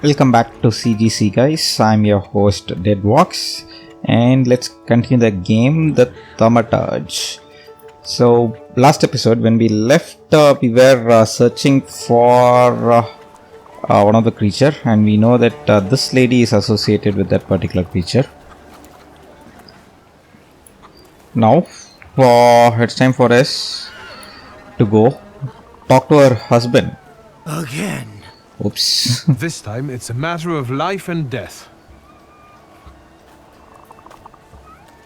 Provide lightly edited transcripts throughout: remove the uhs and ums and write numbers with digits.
Welcome back to CGC guys, I'm your host Deadwalks and let's continue the game, the Thaumaturge. So last episode when we left we were searching for one of the creature, and we know that this lady is associated with that particular creature. Now it's time for us to go talk to her husband. Again. Oops. This time it's a matter of life and death.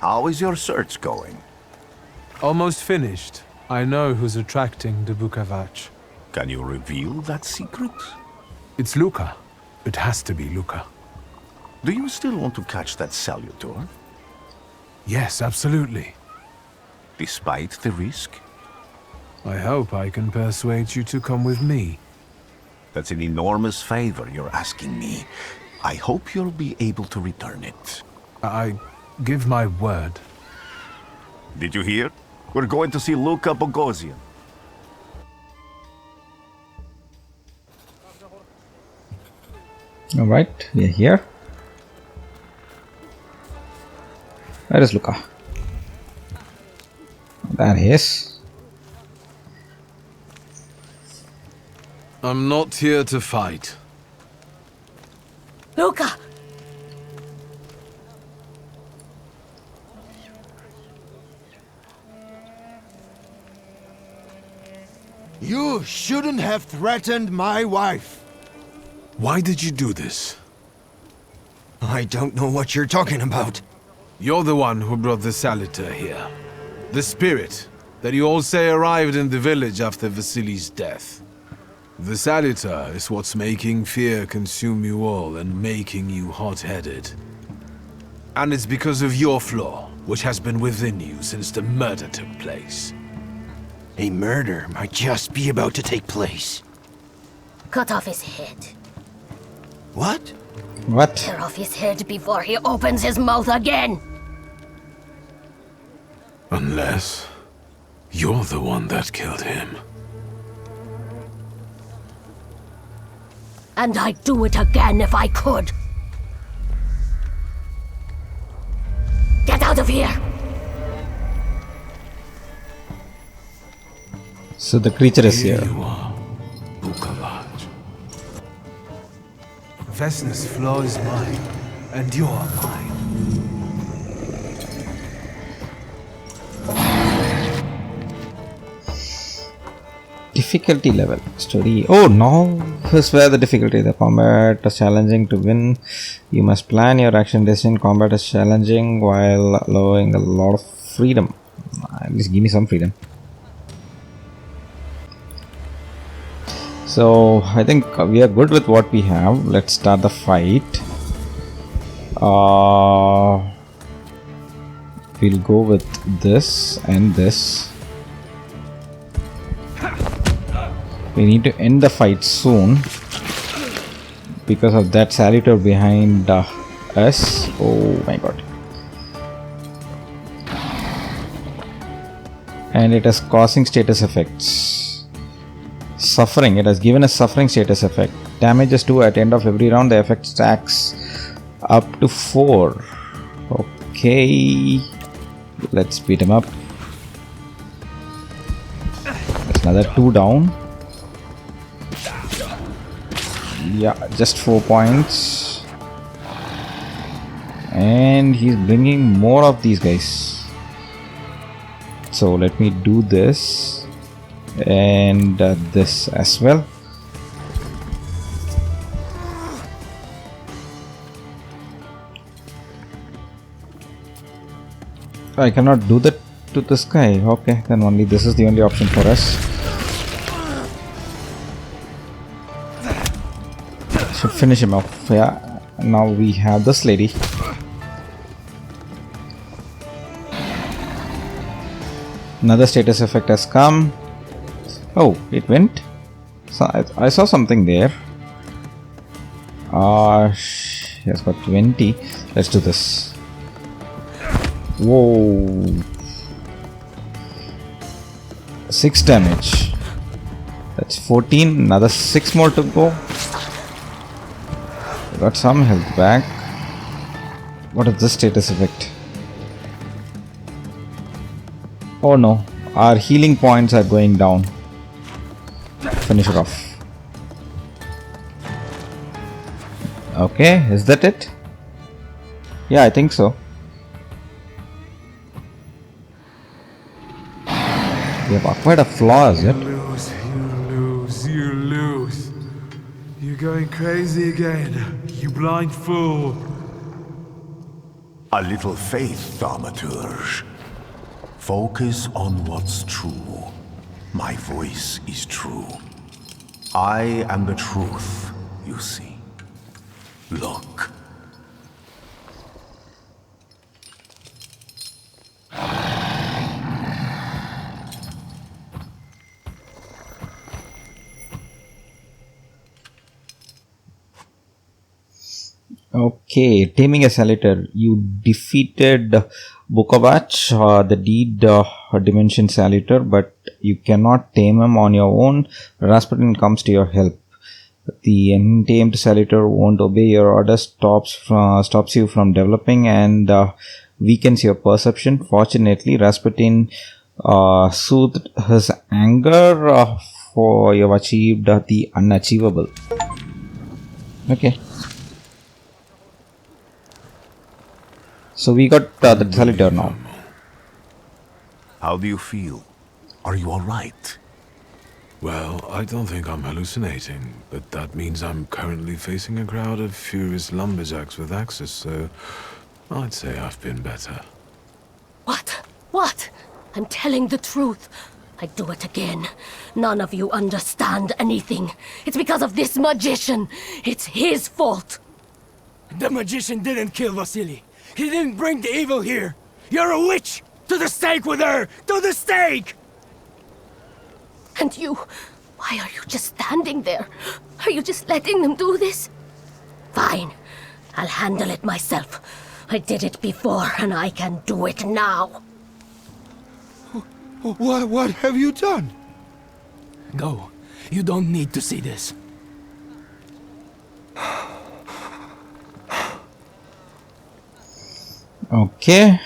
How is your search going? Almost finished. I know who's attracting the Bukavach. Can you reveal that secret? It's Luca. It has to be Luca. Do you still want to catch that Salutor? Yes, absolutely. Despite the risk? I hope I can persuade you to come with me. That's an enormous favor you're asking me. I hope you'll be able to return it. I give my word. Did you hear? We're going to see Luca Bogosian. Alright, we are here. Where is Luca? There he is. I'm not here to fight. Luca! You shouldn't have threatened my wife. Why did you do this? I don't know what you're talking about. You're the one who brought the Salutor here. The spirit that you all say arrived in the village after Vasily's death. The Salutor is what's making fear consume you all and making you hot-headed. And it's because of your flaw, which has been within you since the murder took place. A murder might just be about to take place. Cut off his head. What? What? Tear off his head before he opens his mouth again! Unless you're the one that killed him. And I'd do it again if I could. Get out of here! So the creature is here. You are Bukavach. Vesna's flaw is mine, and you're mine. Difficulty level. Story. Oh no! Here's where the difficulty. The combat is challenging to win. You must plan your action decision. Combat is challenging while allowing a lot of freedom. At least give me some freedom. So I think we are good with what we have. Let's start the fight. We'll go with this and this. We need to end the fight soon because of that Salutor behind us. Oh my god. And it is causing status effects. Suffering. It has given a suffering status effect. Damages 2 at end of every round. The effect stacks up to 4. Okay. Let's beat him up. There's another 2 down. Yeah, just 4 points. And he's bringing more of these guys. So let me do this. And this as well. I cannot do that to this guy. Okay, then only this is the only option for us. Should finish him off. Yeah. Now we have this lady. Another status effect has come. Oh, it went. So I saw something there. He has got 20. Let's do this. Whoa. 6 damage. That's 14. Another 6 more to go. Got some health back. What is this status effect? Oh no, our healing points are going down. Finish it off. Okay, is that it? Yeah, I think so. We have acquired a flaw, is it? You lose. You're going crazy again, you blind fool. A little faith, Thaumaturge. Focus on what's true. My voice is true. I am the truth, you see. Look. Okay, taming a Saliter. You defeated Bukovach, the deed dimension Saliter, but you cannot tame him on your own. Rasputin comes to your help. The untamed Saliter won't obey your orders, stops you from developing, and weakens your perception. Fortunately, Rasputin soothed his anger, for you have achieved the unachievable. Okay. So we got the Saliter now. How do you feel? Are you alright? Well, I don't think I'm hallucinating, but that means I'm currently facing a crowd of furious lumberjacks with axes, so I'd say I've been better. What? What? I'm telling the truth. I'd do it again. None of you understand anything. It's because of this magician. It's his fault. The magician didn't kill Vasily. He didn't bring the evil here. You're a witch! To the stake with her! To the stake! And you, why are you just standing there? Are you just letting them do this? Fine, I'll handle it myself. I did it before, and I can do it now. What have you done? Go. You don't need to see this. Okay.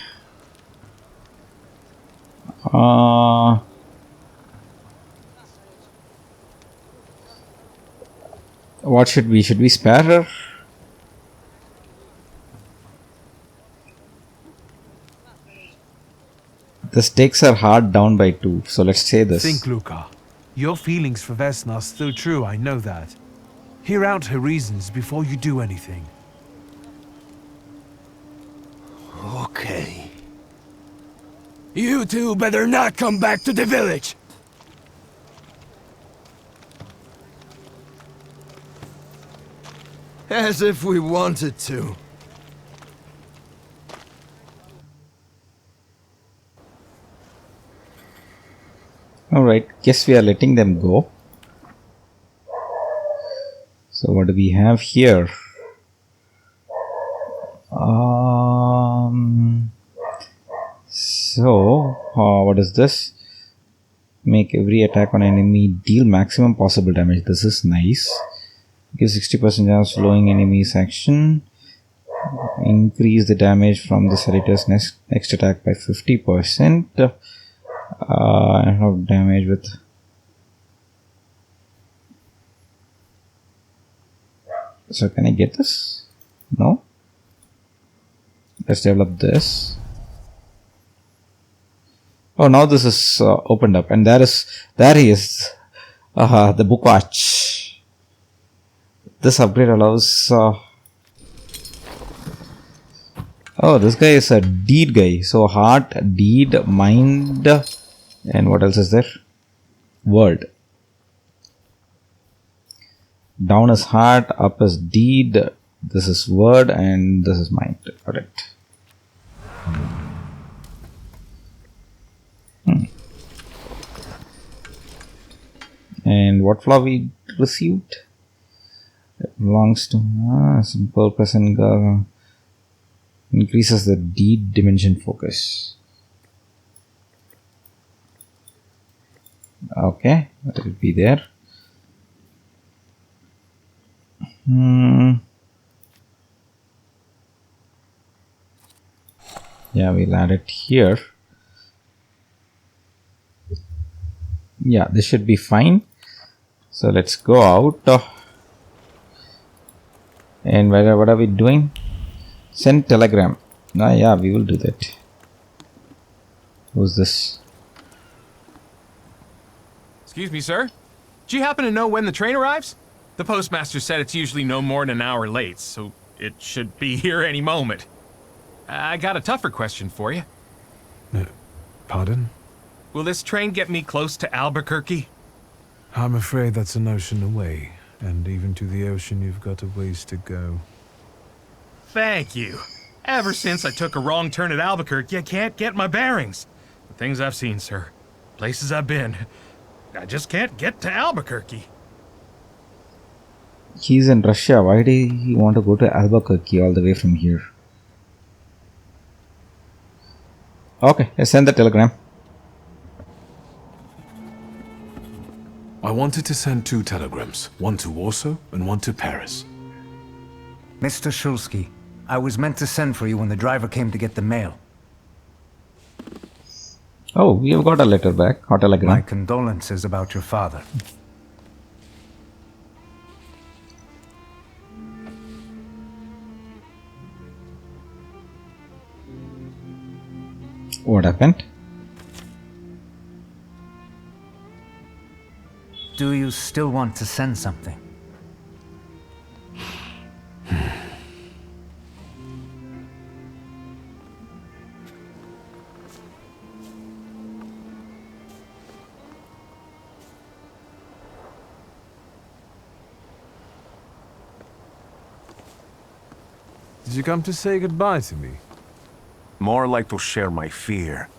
What should we spare her? The stakes are hard down by 2, so let's say this. Think, Luca. Your feelings for Vesna are still true, I know that. Hear out her reasons before you do anything. Okay. You two better not come back to the village! As if we wanted to. Alright, guess we are letting them go. So what do we have here? What is this? Make every attack on enemy deal maximum possible damage. This is nice. Gives 60% chance of slowing enemy's action. Increase the damage from the Saliter's next attack by 50%. I have damage with. So can I get this? No. Let's develop this. Oh, now this is opened up, and there he is, the book watch. This upgrade allows. Oh, this guy is a deed guy. So heart, deed, mind, and what else is there? Word. Down is heart, up is deed. This is word, and this is mind. Got it. And what flaw we received? It belongs to simple present girl. Increases the deed dimension focus. Okay, that will be there. Yeah, we'll add it here. Yeah, this should be fine. So let's go out. And what are we doing? Send telegram. Yeah, we will do that. Who's this? Excuse me, sir. Do you happen to know when the train arrives? The postmaster said it's usually no more than an hour late, so it should be here any moment. I got a tougher question for you. Pardon? Will this train get me close to Albuquerque? I'm afraid that's an ocean away, and even to the ocean you've got a ways to go. Thank you. Ever since I took a wrong turn at Albuquerque, I can't get my bearings. The things I've seen, sir. Places I've been. I just can't get to Albuquerque. He's in Russia. Why do he want to go to Albuquerque all the way from here? Okay, let's send the telegram. I wanted to send 2 telegrams, one to Warsaw and one to Paris. Mr. Shulsky, I was meant to send for you when the driver came to get the mail. Oh, we have got a letter back, or My telegram. condolences about your father. What happened? Do you still want to send something? Did you come to say goodbye to me? More like to share my fear.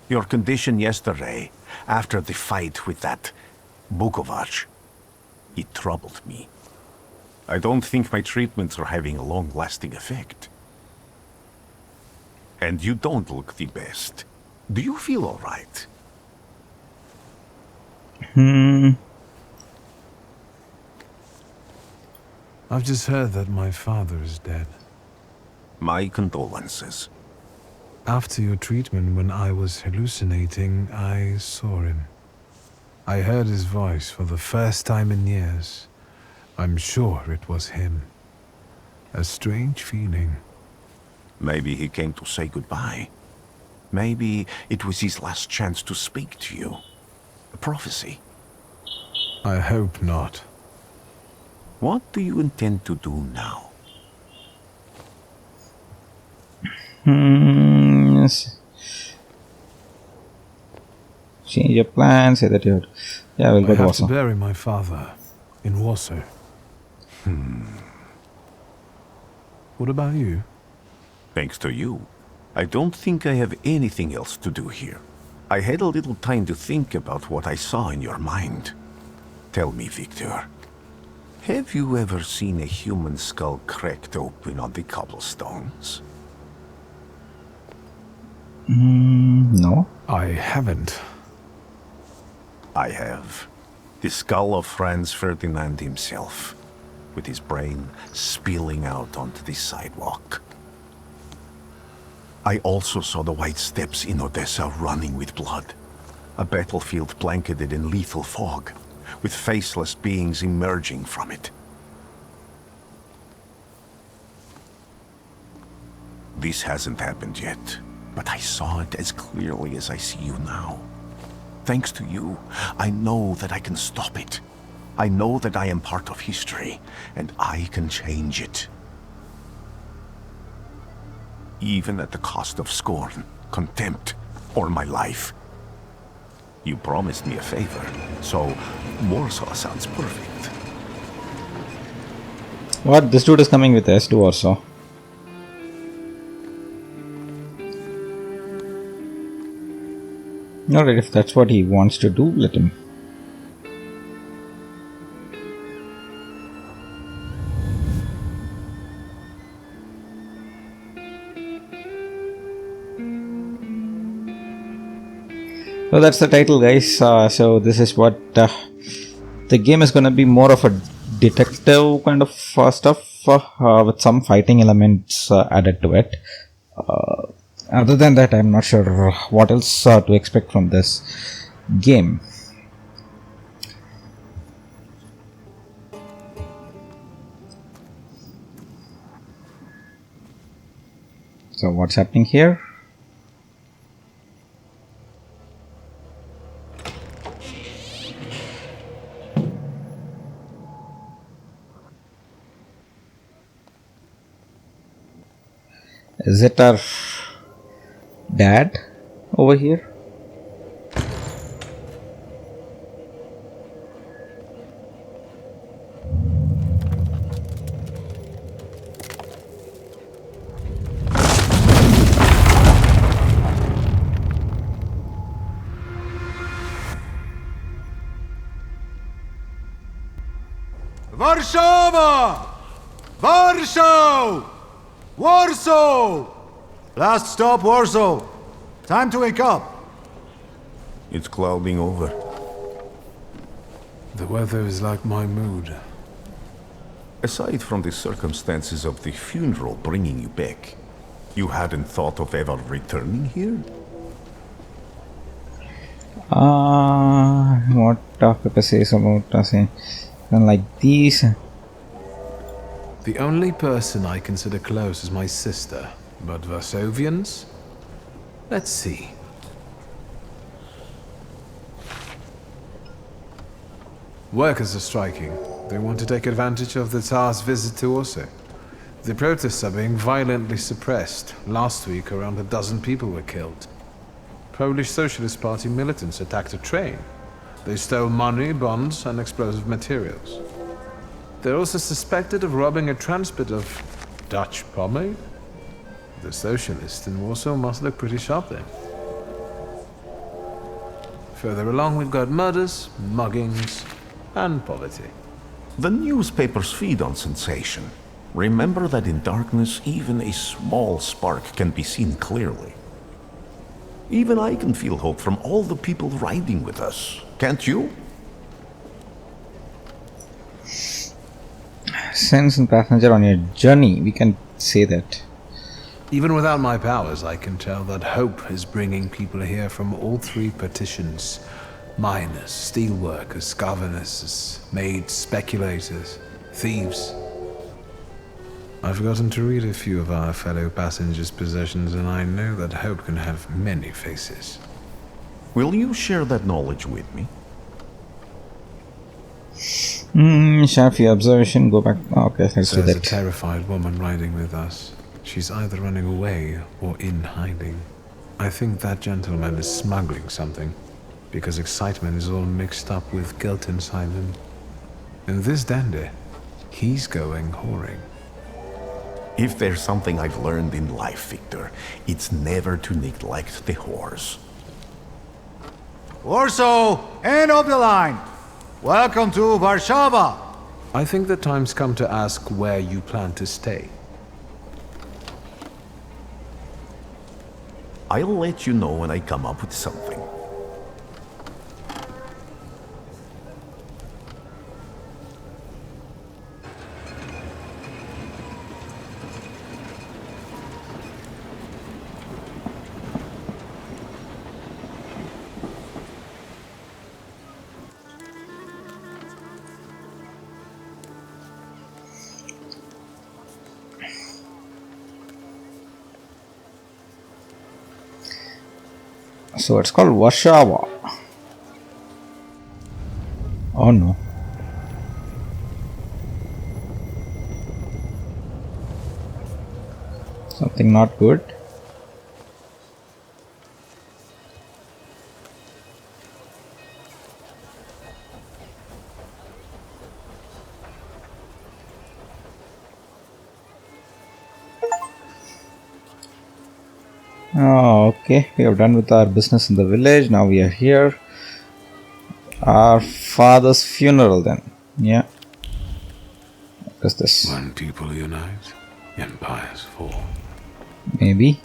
Your condition yesterday, after the fight with that Bukovac, it troubled me. I don't think my treatments are having a long-lasting effect. And you don't look the best. Do you feel all right? I've just heard that my father is dead. My condolences. After your treatment, when I was hallucinating, I saw him. I heard his voice for the first time in years. I'm sure it was him. A strange feeling. Maybe he came to say goodbye. Maybe it was his last chance to speak to you. A prophecy. I hope not. What do you intend to do now? Yes. Change your plans. Say that you. Yeah, we'll I go to have Warsaw. to bury my father in Warsaw. What about you? Thanks to you, I don't think I have anything else to do here. I had a little time to think about what I saw in your mind. Tell me, Victor, have you ever seen a human skull cracked open on the cobblestones? No. I haven't. I have. The skull of Franz Ferdinand himself, with his brain spilling out onto the sidewalk. I also saw the white steps in Odessa running with blood. A battlefield blanketed in lethal fog, with faceless beings emerging from it. This hasn't happened yet, but I saw it as clearly as I see you now. Thanks to you, I know that I can stop it. I know that I am part of history, and I can change it. Even at the cost of scorn, contempt, or my life. You promised me a favor, so Warsaw sounds perfect. What? This dude is coming with us to Warsaw. Alright, if that's what he wants to do, let him. So that's the title, guys. So this is what the game is gonna be, more of a detective kind of stuff with some fighting elements added to it. Other than that, I'm not sure what else to expect from this game. So what's happening here? Is it our dad over here? Warszawa! Warsaw! Warsaw! Last stop, Warsaw. Time to wake up. It's clouding over. The weather is like my mood. Aside from the circumstances of the funeral bringing you back, you hadn't thought of ever returning here? What Pepper says about us like these. The only person I consider close is my sister, but Varsovians? Let's see. Workers are striking. They want to take advantage of the Tsar's visit to Warsaw. The protests are being violently suppressed. Last week, around a dozen people were killed. Polish Socialist Party militants attacked a train. They stole money, bonds, and explosive materials. They're also suspected of robbing a transport of Dutch pomade. The socialists in Warsaw must look pretty sharp then. Further along, we've got murders, muggings, and poverty. The newspapers feed on sensation. Remember that in darkness, even a small spark can be seen clearly. Even I can feel hope from all the people riding with us. Can't you? Sense and passenger on your journey, we can say that. Even without my powers, I can tell that hope is bringing people here from all three partitions. Miners, steelworkers, governesses, maids, speculators, thieves. I've forgotten to read a few of our fellow passengers' possessions, and I know that hope can have many faces. Will you share that knowledge with me? Share your observation, go back. Okay, let's do There's a that. terrified woman riding with us. She's either running away or in hiding. I think that gentleman is smuggling something, because excitement is all mixed up with guilt inside him. And this dandy, he's going whoring. If there's something I've learned in life, Victor, it's never to neglect the whores. Warsaw, end of the line. Welcome to Warszawa. I think the time's come to ask where you plan to stay. I'll let you know when I come up with something. So it's called Warszawa. Oh no. Something not good. Oh, okay, we are done with our business in the village. Now we are here. Our father's funeral then. Yeah. What is this? When people unite, empires fall. Maybe.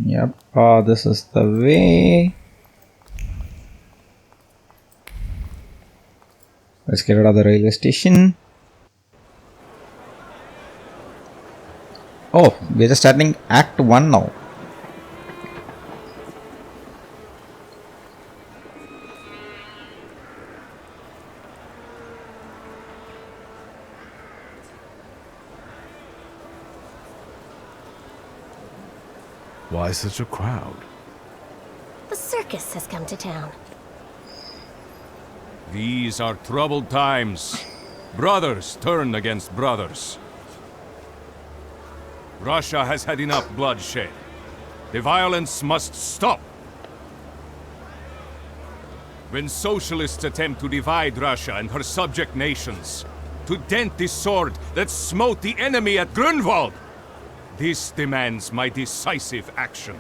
Yep, this is the way. Let's get out of the railway station. Oh, we're just starting Act 1 now. Why such a crowd? The circus has come to town. These are troubled times. Brothers turn against brothers. Russia has had enough bloodshed. The violence must stop. When socialists attempt to divide Russia and her subject nations, to dent the sword that smote the enemy at Grunwald, this demands my decisive action.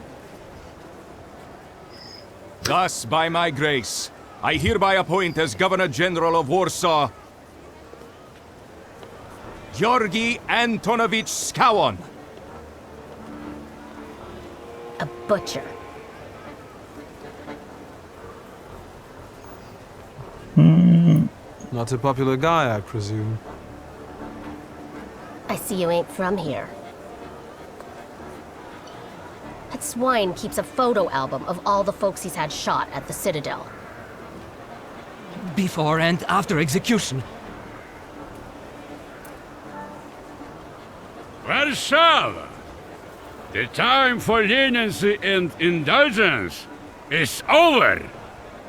Thus, by my grace, I hereby appoint as Governor General of Warsaw, Georgi Antonovich Skowon. A butcher. Not a popular guy, I presume. I see you ain't from here. That swine keeps a photo album of all the folks he's had shot at the Citadel. Before and after execution. Warsaw! The time for leniency and indulgence is over.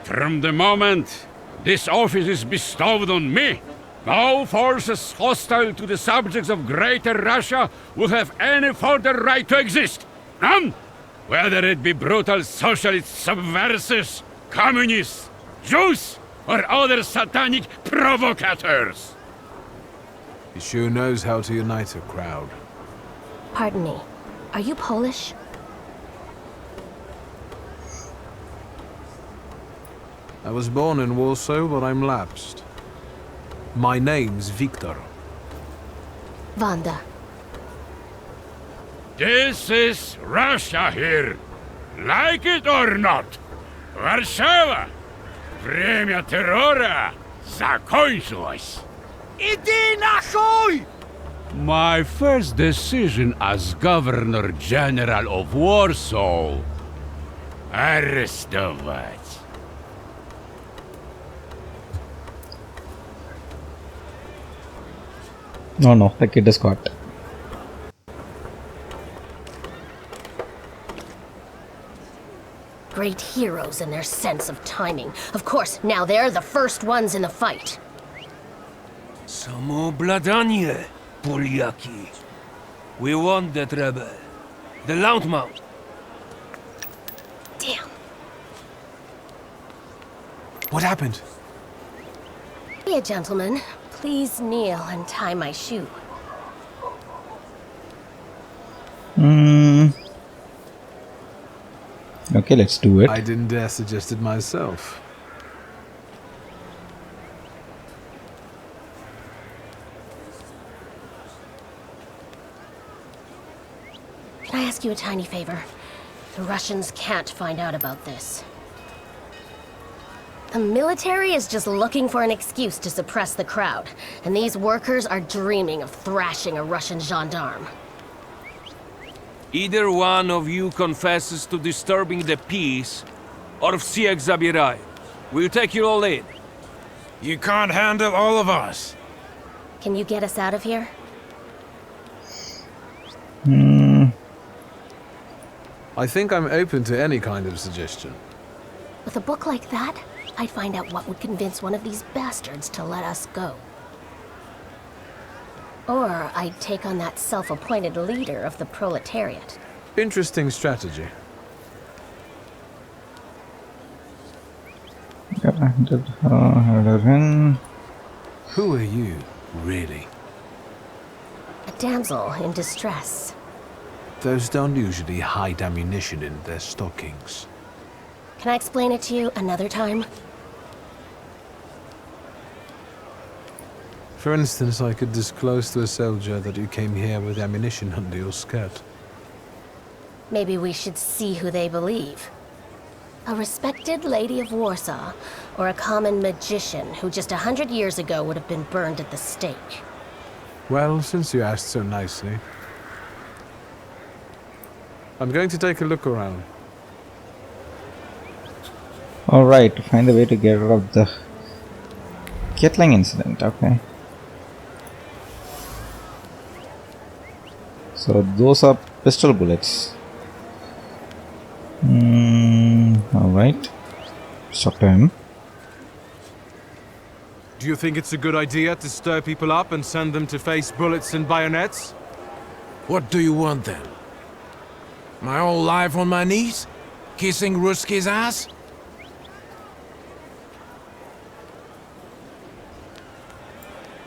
From the moment this office is bestowed on me, no forces hostile to the subjects of Greater Russia will have any further right to exist. None! Whether it be brutal socialist subversives, communists, Jews, or other satanic provocators. He sure knows how to unite a crowd. Pardon me, are you Polish? I was born in Warsaw, but I'm lapsed. My name's Victor. Wanda. This is Russia here. Like it or not. Warszawa! Время террора закончилось. Иди нахуй! My first decision as Governor General of Warsaw. Arrestować. No, the kid is caught. Great heroes in their sense of timing. Of course, now they're the first ones in the fight. Samoobladanie, Polyaki. We want that rebel. The Loudmouth. Damn. What happened? Hey, gentlemen. Please kneel and tie my shoe. Okay, let's do it. I didn't dare suggest it myself. Can I ask you a tiny favor? The Russians can't find out about this. The military is just looking for an excuse to suppress the crowd, and these workers are dreaming of thrashing a Russian gendarme. Either one of you confesses to disturbing the peace, or всех забирай. We'll take you all in. You can't handle all of us. Can you get us out of here? I think I'm open to any kind of suggestion. With a book like that, I'd find out what would convince one of these bastards to let us go. Or I'd take on that self-appointed leader of the proletariat. Interesting strategy. Who are you, really? A damsel in distress. Those don't usually hide ammunition in their stockings. Can I explain it to you another time? For instance, I could disclose to a soldier that you came here with ammunition under your skirt. Maybe we should see who they believe. A respected lady of Warsaw, or a common magician who just 100 years ago would have been burned at the stake? Well, since you asked so nicely, I'm going to take a look around. Alright, find a way to get rid of the Kettling incident, okay. So those are pistol bullets. Alright. Talk to him. Do you think it's a good idea to stir people up and send them to face bullets and bayonets? What do you want then? My whole life on my knees? Kissing Ruski's ass?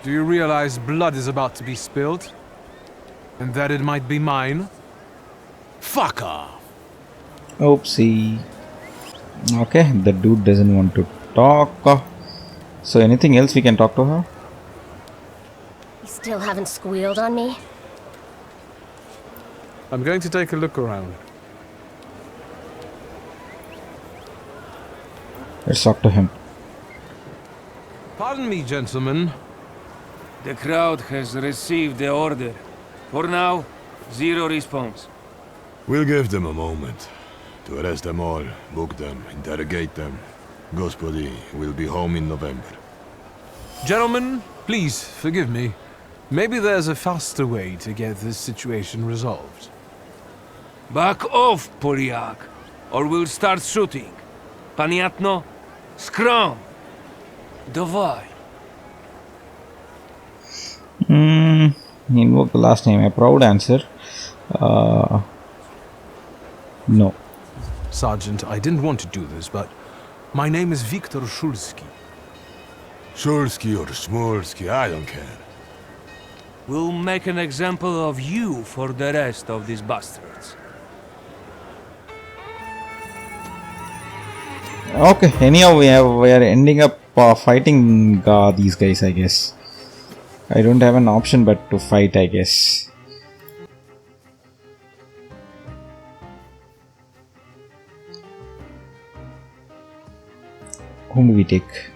Do you realize blood is about to be spilled? And that it might be mine? Fuck off! Oopsie. Okay, the dude doesn't want to talk. So anything else we can talk to her? You still haven't squealed on me? I'm going to take a look around. Let's talk to him. Pardon me, gentlemen. The crowd has received the order. For now, zero response. We'll give them a moment to arrest them all, book them, interrogate them. Gospodi will be home in November. Gentlemen, please forgive me. Maybe there's a faster way to get this situation resolved. Back off, Polyak, or we'll start shooting. Paniatno, scrum. Dawaj. Invoke the last name. A proud answer. No. Sergeant, I didn't want to do this, but my name is Viktor Shulski. Shulski or Smolski, I don't care. We'll make an example of you for the rest of these bastards. Okay, anyhow we are ending up fighting these guys, I guess. I don't have an option but to fight, I guess. Whom do we take?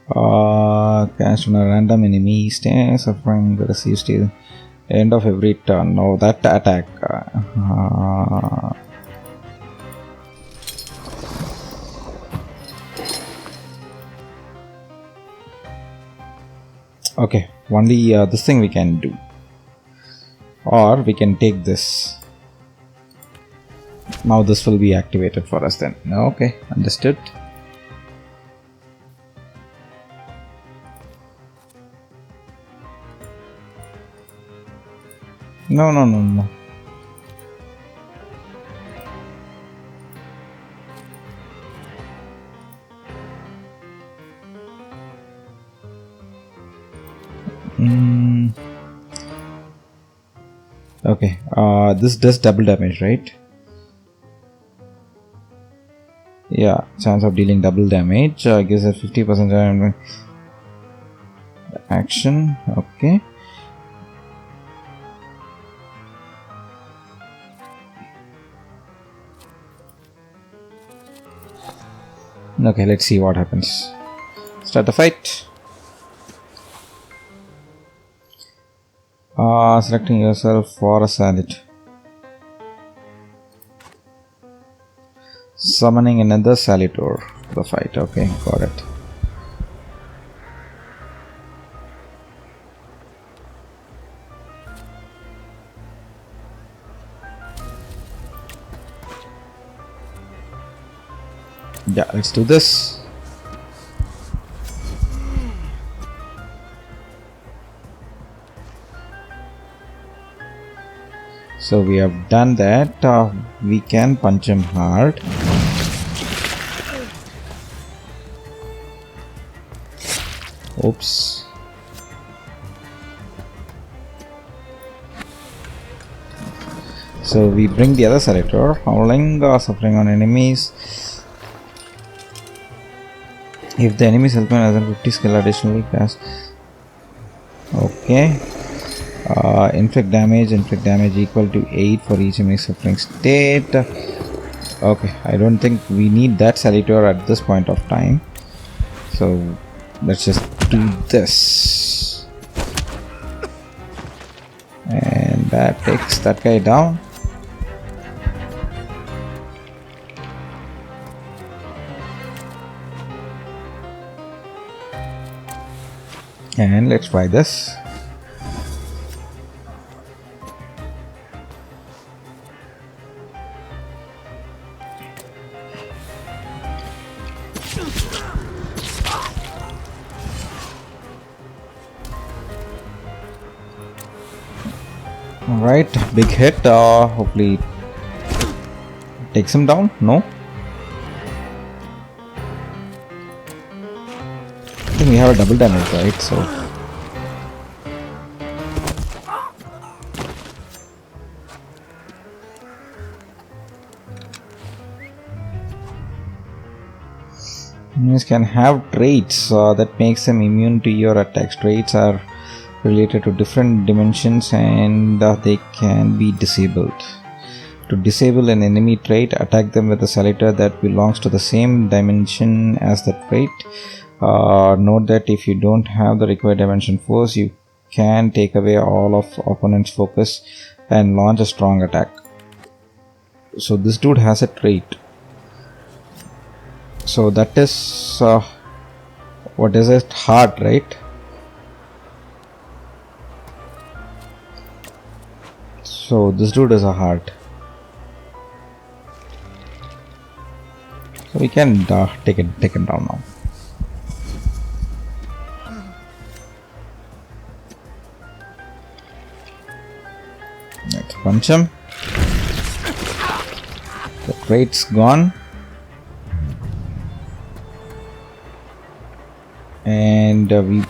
Cast on a random enemy, stay suffering, receive still end of every turn. No, that attack. Okay, only this thing we can do, or we can take this. Now this will be activated for us then. Okay, understood. No. Okay, this does double damage, right? Yeah, chance of dealing double damage. Gives a 50% action. Okay. Okay, let's see what happens. Start the fight. Selecting yourself for a salad. Summoning another Salitor for the fight. Okay, got it. Yeah, let's do this. So we have done that. We can punch him hard. Oops. So we bring the other selector, howling, suffering on enemies. If the enemy's helpman has a 50 skill additionally cast. Okay. Inflict damage equal to 8 for each enemy suffering state. Okay, I don't think we need that Salutor at this point of time. So let's just do this. And that takes that guy down. And let's try this. Alright, big hit. Hopefully takes him down. No? I think we have a double damage, right? So enemies can have traits that makes them immune to your attacks. Traits are related to different dimensions and they can be disabled. To disable an enemy trait, attack them with a Salutor that belongs to the same dimension as that trait. Note that if you don't have the required dimension force, you can take away all of opponent's focus and launch a strong attack. So this dude has a trait. So that is what is it? Heart, right? So this dude is a heart. So we can take it down now. Let's punch him. The trait's gone. And we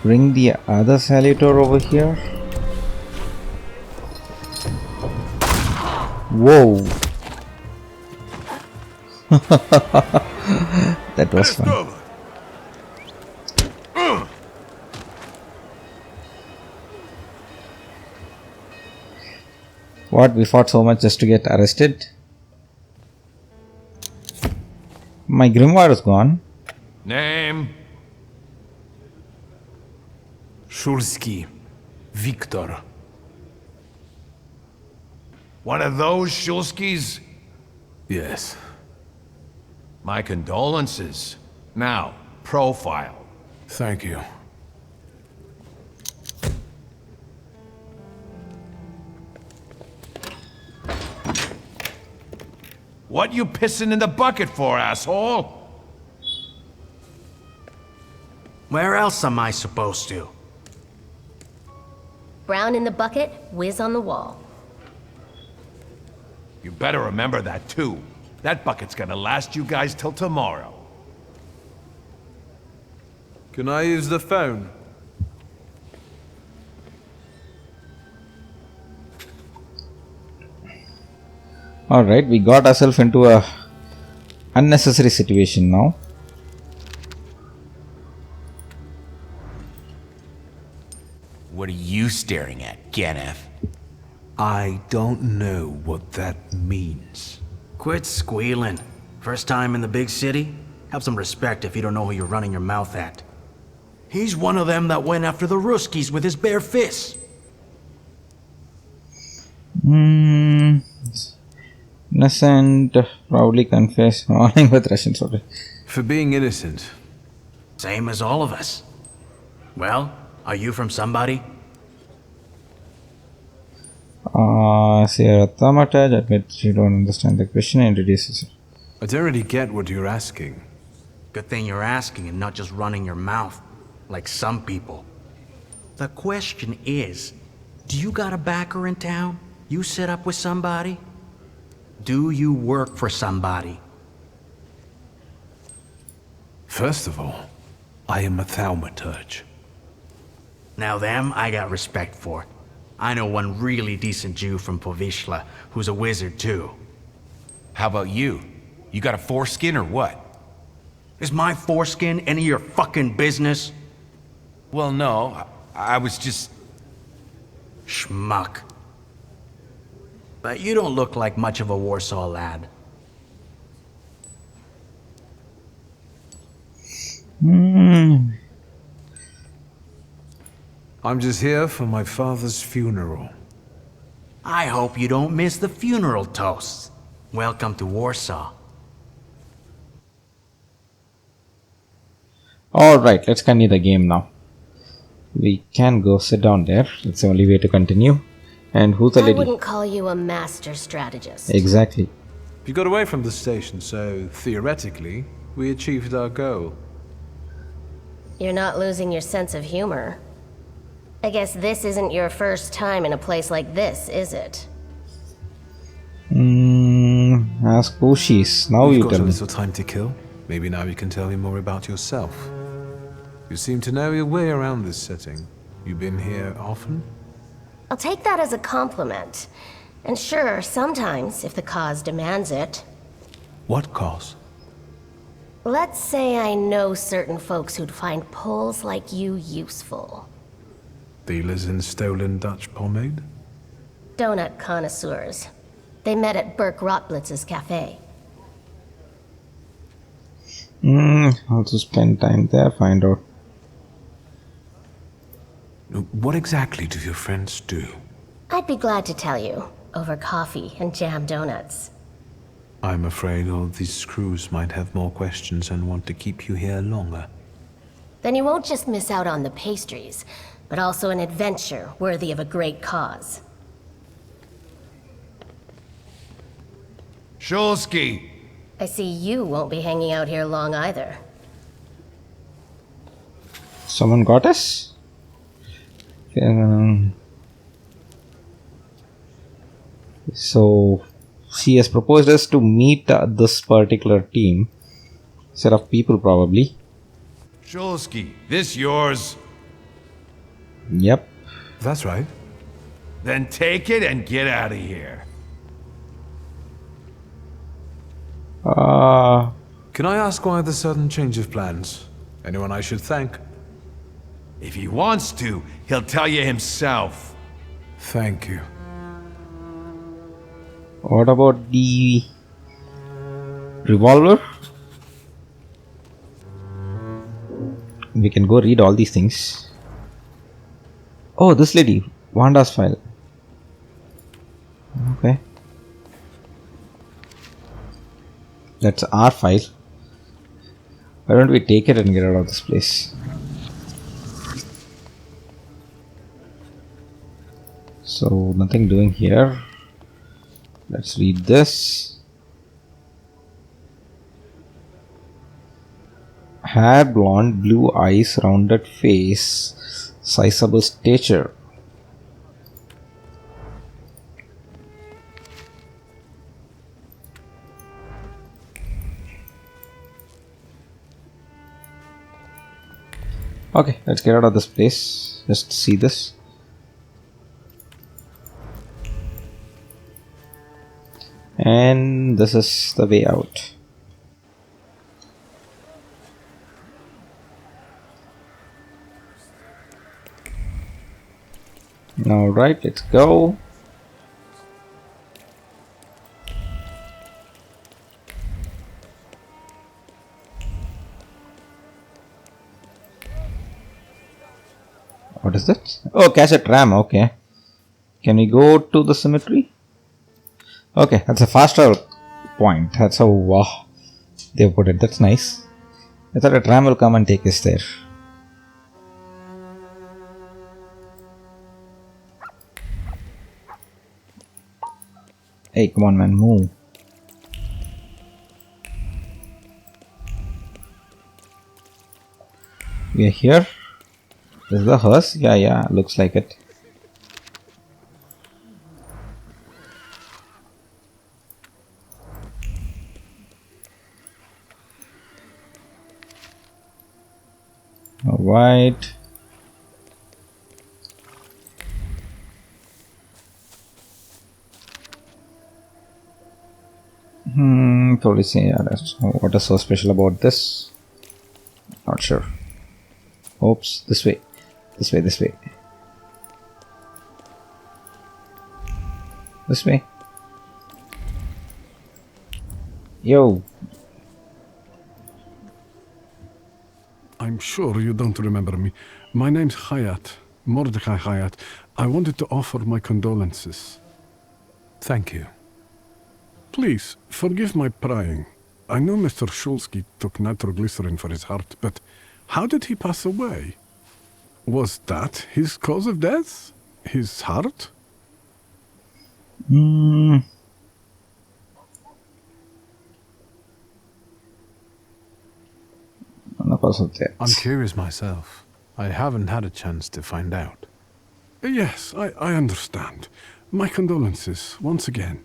bring the other Salutor over here. Whoa. That was fun. What, we fought so much just to get arrested? My grimoire is gone. Name? Shulski. Victor. One of those Shulskis? Yes. My condolences. Now, profile. Thank you. What you pissing in the bucket for, asshole? Where else am I supposed to? Brown in the bucket, whiz on the wall. You better remember that too. That bucket's gonna last you guys till tomorrow. Can I use the phone? Alright, we got ourselves into a unnecessary situation now. What are you staring at, Ganef? I don't know what that means. Quit squealing. First time in the big city? Have some respect if you don't know who you're running your mouth at. He's one of them that went after the Ruskies with his bare fists. Innocent, proudly confess, running with Russians. Okay. For being innocent. Same as all of us. Well, are you from somebody? Say Thaumaturge, admit you don't understand the question and introduces it. I don't really get what you're asking. Good thing you're asking and not just running your mouth, like some people. The question is, do you got a backer in town? You set up with somebody? Do you work for somebody? First of all, I am a Thaumaturge. Now them I got respect for. I know one really decent Jew from Povishla who's a wizard too. How about you? You got a foreskin or what? Is my foreskin any of your fucking business? Well, no. I was just... Schmuck. But you don't look like much of a Warsaw lad. I'm just here for my father's funeral. I hope you don't miss the funeral toasts. Welcome to Warsaw. Alright, let's continue the game now. We can go sit down there. That's the only way to continue. And who's the lady? I wouldn't call you a master strategist. Exactly. You got away from the station, so theoretically, we achieved our goal. You're not losing your sense of humor. I guess this isn't your first time in a place like this, is it? Ask who she is. Now We've you got tell a me. little time to kill. Maybe now you can tell me more about yourself. You seem to know your way around this setting. You been here often? I'll take that as a compliment. And sure, sometimes, if the cause demands it. What cause? Let's say I know certain folks who'd find poles like you useful. Dealers in stolen Dutch pomade? Donut connoisseurs. They met at Burke Rotblitz's cafe. Also spend time there, find out. What exactly do your friends do? I'd be glad to tell you, over coffee and jam donuts. I'm afraid all these screws might have more questions and want to keep you here longer. Then you won't just miss out on the pastries, but also an adventure worthy of a great cause. Shulsky! I see you won't be hanging out here long either. Someone got us? So she has proposed us to meet this particular team. Set of people probably. Shulsky, this yours? Yep. That's right. Then take it and get out of here. Can I ask why the sudden change of plans? Anyone I should thank? If he wants to, he'll tell you himself. Thank you. What about the revolver? We can go read all these things. Oh, this lady, Wanda's file. Okay. That's our file. Why don't we take it and get out of this place? So, nothing doing here. Let's read this. Hair blonde, blue eyes, rounded face, sizable stature. Okay, let's get out of this place. Just see this. And this is the way out. All right, let's go. What is that? Oh, catch a tram. Okay. Can we go to the cemetery? Okay, that's a fast travel point. That's how they put it. That's nice. I thought a tram will come and take us there. Hey, come on, man, move. We are here. This is the hearse? Yeah, looks like it. Alright. Totally say, yeah, what is so special about this? Not sure. Oops, this way. This way. This way. Yo. I'm sure you don't remember me. My name's Hayat, Mordecai Hayat. I wanted to offer my condolences. Thank you. Please, forgive my prying. I know Mr. Shulsky took nitroglycerin for his heart, but how did he pass away? Was that his cause of death? His heart? I'm curious myself. I haven't had a chance to find out. Yes, I understand. My condolences, once again.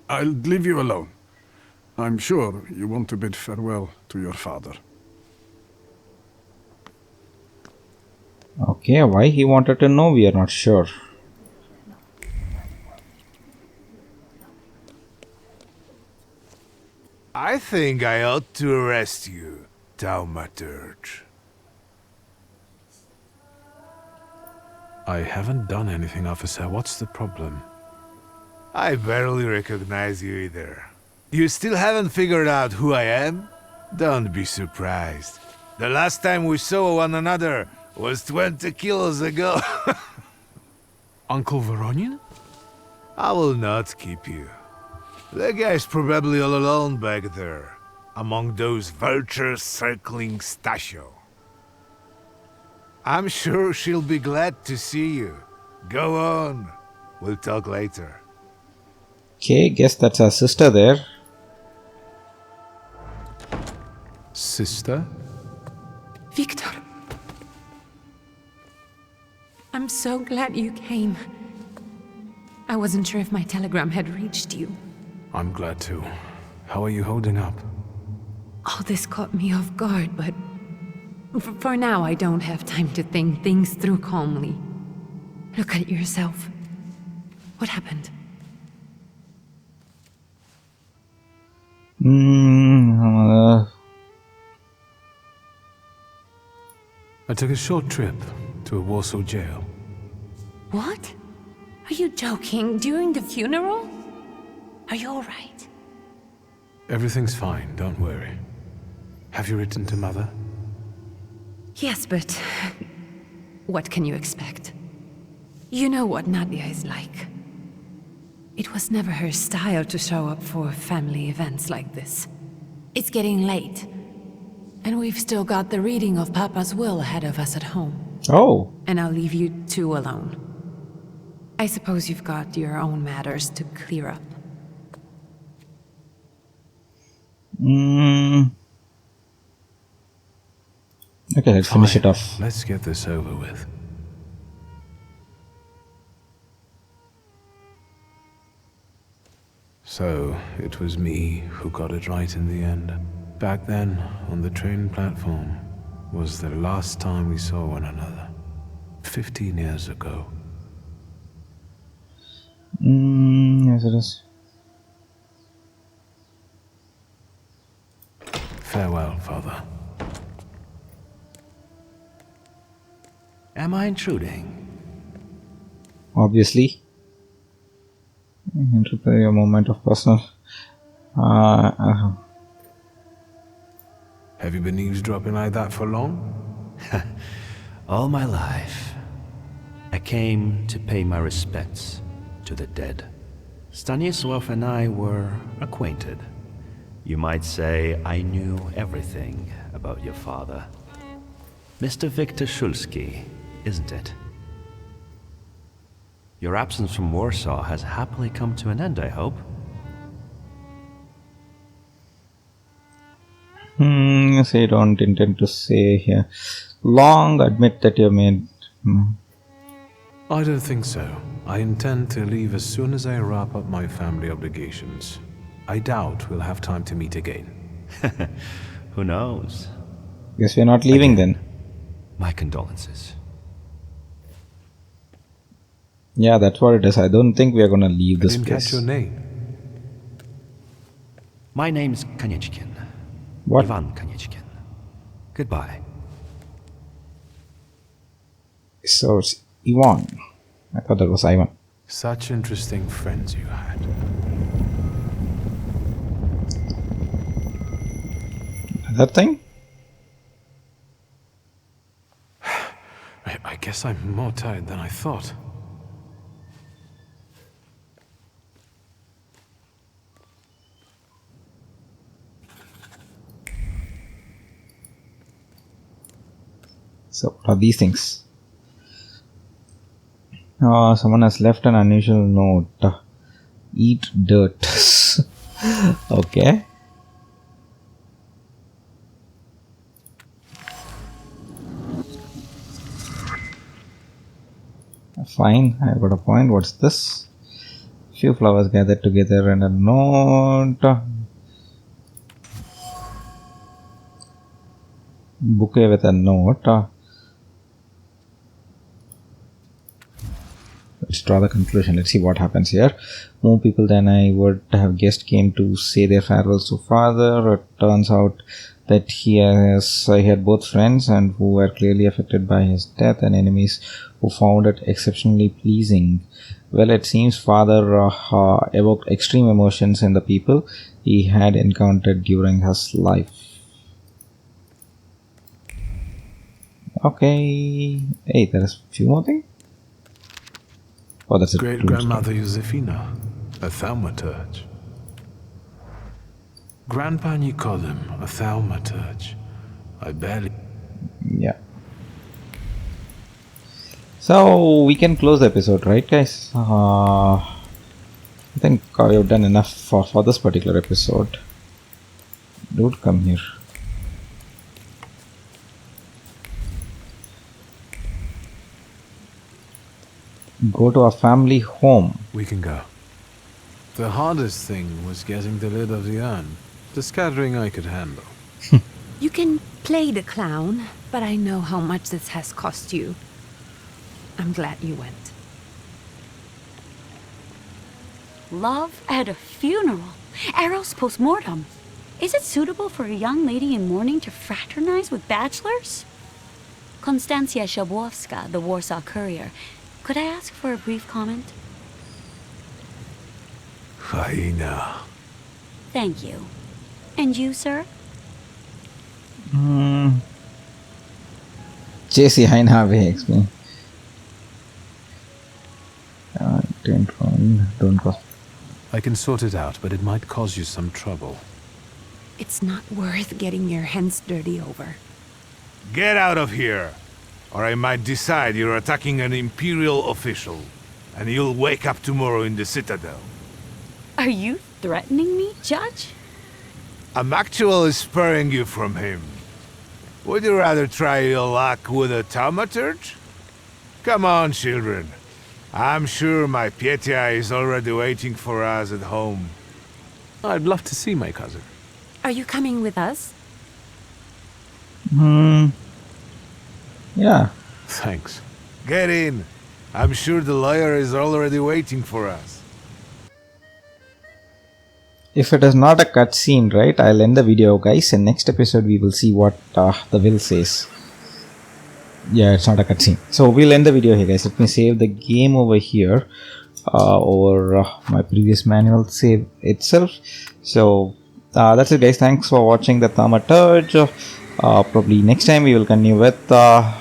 I'll leave you alone. I'm sure you want to bid farewell to your father. Okay, why he wanted to know, we are not sure. I think I ought to arrest you, Thaumaturge. I haven't done anything, officer. What's the problem? I barely recognize you either. You still haven't figured out who I am? Don't be surprised. The last time we saw one another was 20 kilos ago. Uncle Voronian? I will not keep you. The guy's probably all alone back there, among those vultures circling Stasio. I'm sure she'll be glad to see you. Go on. We'll talk later. Okay, guess that's our sister there. Sister? Victor. I'm so glad you came. I wasn't sure if my telegram had reached you. I'm glad too. How are you holding up? All this caught me off guard, but for now I don't have time to think things through calmly. Look at yourself. What happened? I took a short trip to a Warsaw jail. What? Are you joking? During the funeral? Are you alright? Everything's fine, don't worry. Have you written to Mother? Yes, but what can you expect? You know what Nadia is like. It was never her style to show up for family events like this. It's getting late, and we've still got the reading of Papa's will ahead of us at home. Oh. And I'll leave you two alone. I suppose you've got your own matters to clear up. Okay, let's finish it off. Let's get this over with. So, it was me who got it right in the end. Back then, on the train platform, was the last time we saw one another. 15 years ago. Yes it is. Farewell, Father. Am I intruding? Obviously. Interpret a moment of personal. Have you been eavesdropping like that for long? All my life. I came to pay my respects to the dead. Stanisław and I were acquainted. You might say I knew everything about your father. Mr. Victor Shulsky, isn't it? Your absence from Warsaw has happily come to an end, I hope. Yes, I don't intend to say here. Long admit that you made. I don't think so. I intend to leave as soon as I wrap up my family obligations. I doubt we'll have time to meet again. Who knows? Guess we're not leaving then. My condolences. Yeah, that's what it is. I don't think we are gonna leave this didn't place. catch your name. My name's Konieczkin. What? Ivan Konieczkin. Goodbye. So it's Ivan. I thought that was Ivan. Such interesting friends you had. That thing? I guess I'm more tired than I thought. So what are these things? Someone has left an unusual note. Eat dirt. Okay. Fine, I got a point. What's this? Few flowers gathered together and a note. Bouquet with a note. Let's draw the conclusion. Let's see what happens here. More people than I would have guessed came to say their farewells to father. It turns out that he had both friends and who were clearly affected by his death and enemies who found it exceptionally pleasing. Well, it seems father evoked extreme emotions in the people he had encountered during his life. Okay. Hey, there is a few more things. Oh, that's a great-grandmother Josefina, a Thaumaturge. Grandpa Nicolem, a Thaumaturge. I barely... Yeah. So, we can close the episode, right guys? I think I've done enough for this particular episode. Dude, come here. Go to our family home. We can go. The hardest thing was getting the lid of the urn. The scattering I could handle. You can play the clown, but I know how much this has cost you. I'm glad you went. Love at a funeral. Eros post-mortem. Is it suitable for a young lady in mourning to fraternize with bachelors? Konstancja Szabłowska, the Warsaw Courier. Could I ask for a brief comment? Hyena. Thank you. And you, sir? JC Hyena, explain. Don't cross. I can sort it out, but it might cause you some trouble. It's not worth getting your hands dirty over. Get out of here! Or I might decide you're attacking an Imperial official, and you'll wake up tomorrow in the Citadel. Are you threatening me, Judge? I'm actually spurring you from him. Would you rather try your luck with a Thaumaturge? Come on, children. I'm sure my Pietia is already waiting for us at home. I'd love to see my cousin. Are you coming with us? Yeah. Thanks. Get in. I'm sure the lawyer is already waiting for us. If it is not a cutscene, right, I'll end the video, guys. In next episode, we will see what the will says. Yeah, it's not a cutscene. So we'll end the video here, guys. Let me save the game over here, over my previous manual save itself. So that's it, guys. Thanks for watching the Thaumaturge. Probably next time we will continue with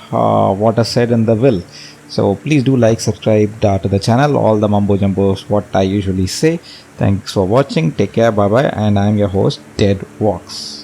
what is said in the will. So please do like, subscribe to the channel. All the mumbo jumbos what I usually say. Thanks for watching. Take care. Bye bye. And I'm your host, Dead Walks.